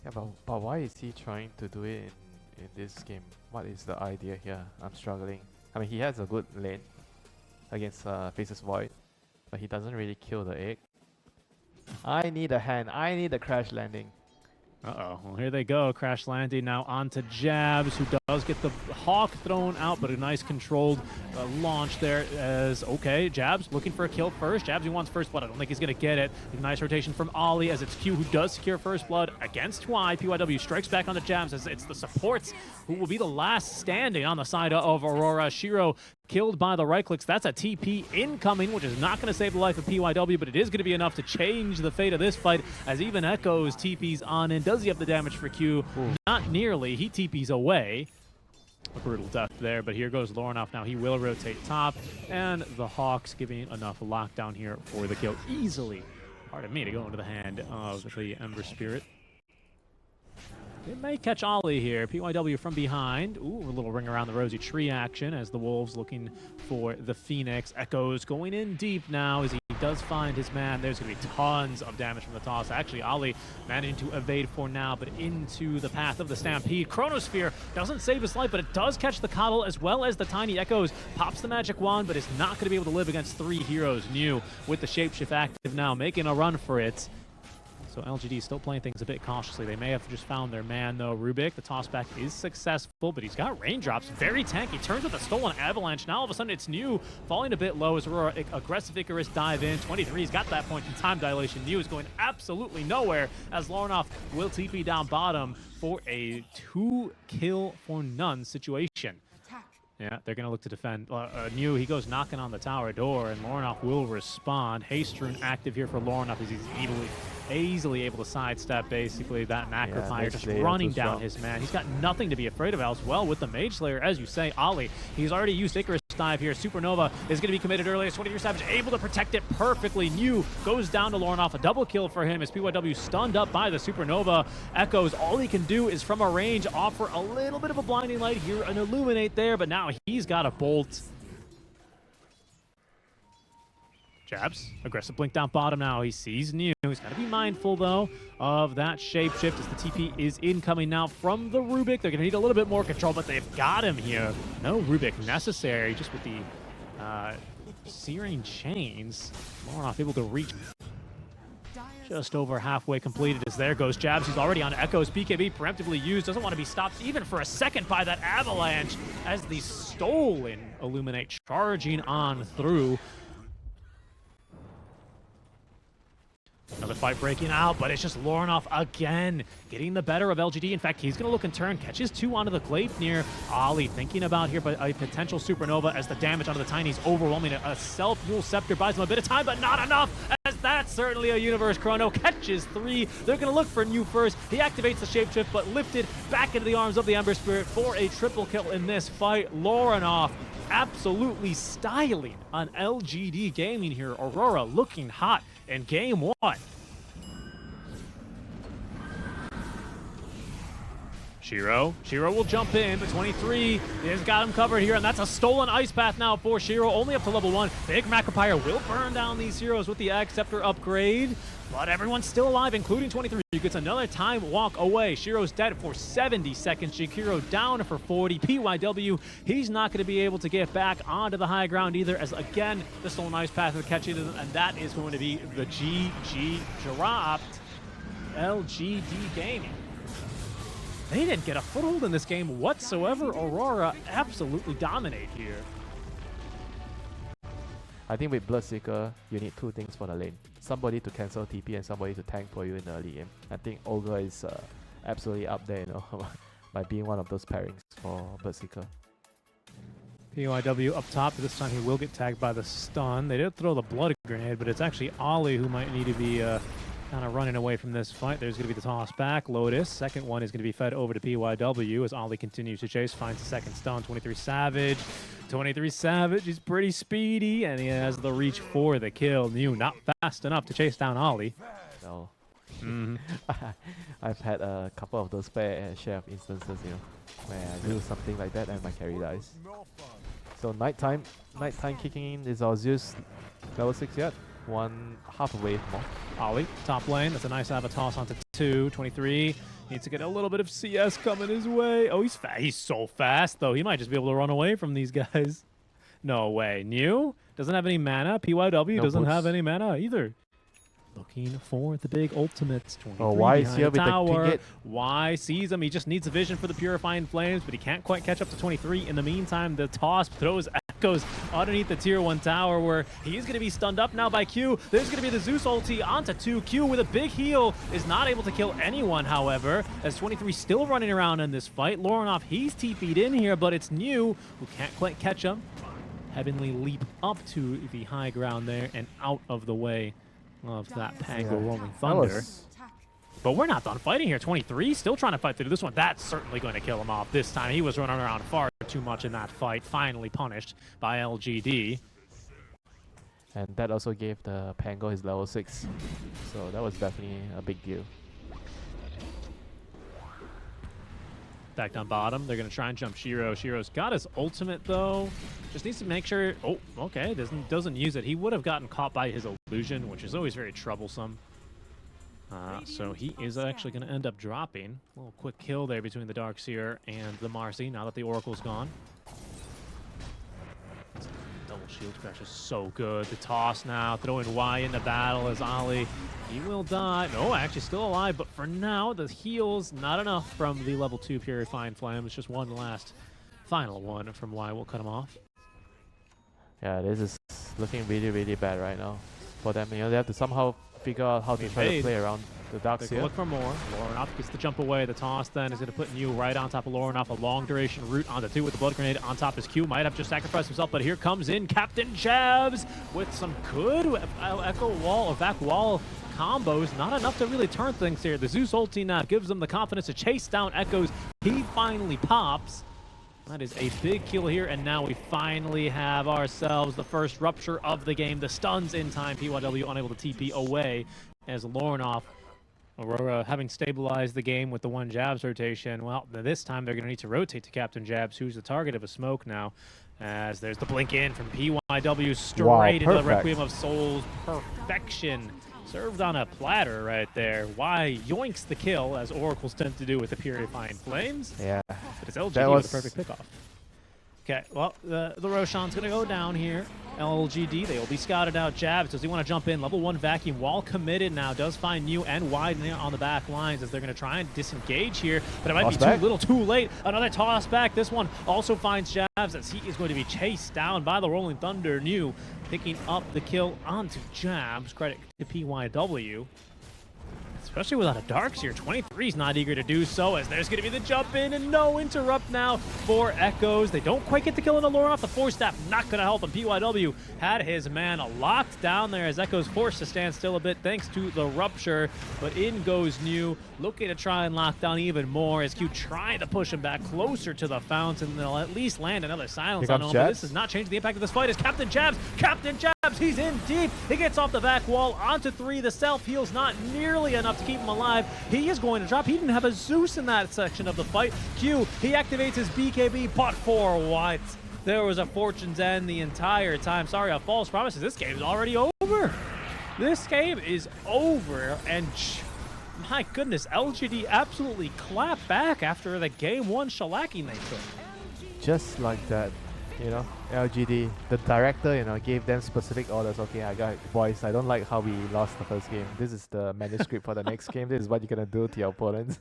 Yeah, but why is he trying to do it in this game? What is the idea here? I'm struggling. I mean, he has a good lane against Faces Void, but he doesn't really kill the egg. I need a hand. I need a crash landing. Uh-oh. Well, here they go. Crash landing now onto Jabs, who does get the Hawk thrown out, but a nice controlled launch there as, okay, Jabs looking for a kill first. Jabs, he wants first blood. I don't think he's going to get it. A nice rotation from Ollie as it's Q, who does secure first blood against Twy. PYW strikes back onto Jabs as it's the supports who will be the last standing on the side of Aurora. Shiro killed by the right clicks. That's a TP incoming, which is not going to save the life of PYW, but it is going to be enough to change the fate of this fight as even Echoes TPs on in. Does he have the damage for Q? Ooh. Not nearly. He TPs away. A brutal death there, but here goes Lornoff now. He will rotate top, and the Hawks giving enough lockdown here for the kill easily. Pardon me, to go into the hand of the Ember Spirit. It may catch Ollie here. PYW from behind. Ooh, a little ring around the rosy tree action as the Wolves looking for the Phoenix. Echoes going in deep now as he does find his man. There's going to be tons of damage from the toss. Actually, Ollie managing to evade for now, but into the path of the Stampede. Chronosphere doesn't save his life, but it does catch the Coddle as well as the Tiny Echoes. Pops the Magic Wand, but is not going to be able to live against three heroes. New with the Shapeshift active now, making a run for it. So LGD still playing things a bit cautiously. They may have just found their man, though. Rubik, the tossback is successful, but he's got raindrops. Very tanky. Turns with a stolen avalanche. Now all of a sudden it's New falling a bit low as Aurora aggressive Icarus dive in. 23's got that point in time dilation. New is going absolutely nowhere as Lornoff will TP down bottom for a 2-kill-for-none situation. Yeah, they're going to look to defend. New, he goes knocking on the tower door, and Lornoff will respond. Haste Rune active here for Lornoff as he's easily able to sidestep basically that Macro Fire, just running down his man. He's got nothing to be afraid of as well with the Mage Slayer, as you say. Ollie, he's already used Icarus dive here. Supernova is going to be committed earlier. 23 Savage able to protect it perfectly. New goes down to Lornoff. A double kill for him as PYW stunned up by the Supernova. Echoes, all he can do is from a range offer a little bit of a blinding light here and illuminate there, but now he's got a bolt. Jabs, aggressive blink down bottom now. He sees New. He's got to be mindful, though, of that shapeshift as the TP is incoming now from the Rubik. They're going to need a little bit more control, but they've got him here. No Rubik necessary, just with the Searing Chains. Lornoff able to reach just over halfway completed as there goes Jabs. He's already on Echoes. BKB preemptively used. Doesn't want to be stopped even for a second by that avalanche as the stolen Illuminate charging on through. Another fight breaking out, but it's just Lornoff again getting the better of LGD. In fact, he's going to look and turn, catches two onto the Gleipnir. Ollie thinking about here, but a potential Supernova as the damage onto the Tiny's overwhelming. A self-fuel Scepter buys him a bit of time, but not enough, as that's certainly a Universe Chrono. Catches three. They're going to look for New first. He activates the Shapeshift, but lifted back into the arms of the Ember Spirit for a triple kill in this fight. Lornoff absolutely styling on LGD Gaming here. Aurora looking hot in game one. Shiro will jump in, but 23 has got him covered here, and that's a stolen Ice Path now for Shiro, only up to level 1. Big Macropyre will burn down these heroes with the Ag Scepter upgrade, but everyone's still alive, including 23. He gets another time walk away. Shiro's dead for 70 seconds. Shikiro down for 40. PYW, he's not going to be able to get back onto the high ground either, as again, the stolen Ice Path will catch it, and that is going to be the GG dropped. LGD Gaming. They didn't get a foothold in this game whatsoever. Aurora absolutely dominate here. I think with Bloodseeker, you need two things for the lane. Somebody to cancel TP and somebody to tank for you in the early game. I think Ogre is absolutely up there, you know, by being one of those pairings for Bloodseeker. PYW up top. This time he will get tagged by the stun. They did throw the blood grenade, but it's actually Ollie who might need to be kind of running away from this fight. There's going to be the toss back. Lotus. Second one is going to be fed over to PYW as Ollie continues to chase. Finds the second stun. 23 Savage. 23 Savage is pretty speedy, and he has the reach for the kill. New not fast enough to chase down Ollie. No. I've had a couple of those fair share of instances, you know, where I do something like that and my carry dies. So nighttime kicking in. Is our Zeus level 6 yet? One half a wave more. Ollie, top lane. That's a nice avatar onto 2, 23 needs to get a little bit of CS coming his way. Oh, he's so fast, though. He might just be able to run away from these guys. No way. New doesn't have any mana. PYW doesn't have any mana either. Looking for the big ultimates. Oh, Y is here with the Pinkett. Y sees him. He just needs a vision for the Purifying Flames, but he can't quite catch up to 23. In the meantime, the toss throws Echoes underneath the tier 1 tower, where he's going to be stunned up now by Q. There's going to be the Zeus ulti onto 2. Q with a big heal is not able to kill anyone, however, as 23 still running around in this fight. Lorinoff, he's TP'd in here, but it's New who can't quite catch him. Heavenly leap up to the high ground there and out of the way of that Pango Rolling Thunder. But we're not done fighting here. 23 still trying to fight through this one. That's certainly going to kill him off this time. He was running around far too much in that fight. Finally punished by LGD. And that also gave the Pango his level 6. So that was definitely a big deal. Back down bottom. They're going to try and jump Shiro. Shiro's got his ultimate, though. Just needs to make sure... Oh, okay. Doesn't use it. He would have gotten caught by his illusion, which is always very troublesome. So he is actually going to end up dropping. A little quick kill there between the Darkseer and the Marcy now that the Oracle's gone. Double shield crash is so good. The toss now, throwing Y into battle as Ali. He will die. No, actually still alive, but for now, the heals not enough from the level 2 Purifying Flame. It's just one last final one from Y. We'll cut him off. Yeah, this is looking really, really bad right now for them. You know, they have to somehow figure out how to try to play around the Darkseer. Look for more. Lorinoff gets the jump away. The toss then is going to put New right on top of Lorinoff. A long duration route onto 2 with the blood grenade on top. His Q might have just sacrificed himself, but here comes in Captain Jabs with some good echo wall or back wall combos. Not enough to really turn things here. The Zeus ulti now gives them the confidence to chase down Echoes. He finally pops. That is a big kill here, and now we finally have ourselves the first rupture of the game. The stuns in time. PYW unable to TP away as Lorinoff. Aurora having stabilized the game with the 1 Jabs rotation. Well, this time they're going to need to rotate to Captain Jabs, who's the target of a smoke now. As there's the blink in from PYW straight into the Requiem of Souls. Perfection. Served on a platter right there. Y yoinks the kill, as Oracles tend to do with the Purifying Flames. Yeah. But it's LGD with a perfect pickoff. Okay, well, the Roshan's going to go down here. LGD, they will be scouted out. Jabs, does he want to jump in? Level 1 vacuum, wall committed now. Does find New and Wide on the back lines as they're going to try and disengage here. But it might be too little, too late. Another toss back. This one also finds Jabs as he is going to be chased down by the Rolling Thunder. New picking up the kill onto Jabs. Credit to PYW. Especially without a Darkseer, 23's not eager to do so, as there's going to be the jump in and no interrupt now for Echoes. They don't quite get the kill on the Lorinoff. The Force Staff not going to help him. PYW had his man locked down there as Echoes forced to stand still a bit thanks to the rupture, but in goes New, looking to try and lock down even more as Q trying to push him back closer to the fountain. They'll at least land another silence on him, but this does not change the impact of this fight as Captain Jabs, he's in deep. He gets off the back wall onto 3. The self-heal's not nearly enough to keep him alive. He is going to drop. He didn't have a Zeus in that section of the fight. Q, he activates his BKB, but for what? There was a Fortune's End the entire time. Sorry, a false promises. This game is already over. This game is over, and my goodness, LGD absolutely clapped back after the game 1 shellacking they took. Just like that. You know, LGD, the director, you know, gave them specific orders. Okay, I got boys, I don't like how we lost the first game. This is the manuscript for the next game. This is what you're gonna do to your opponents.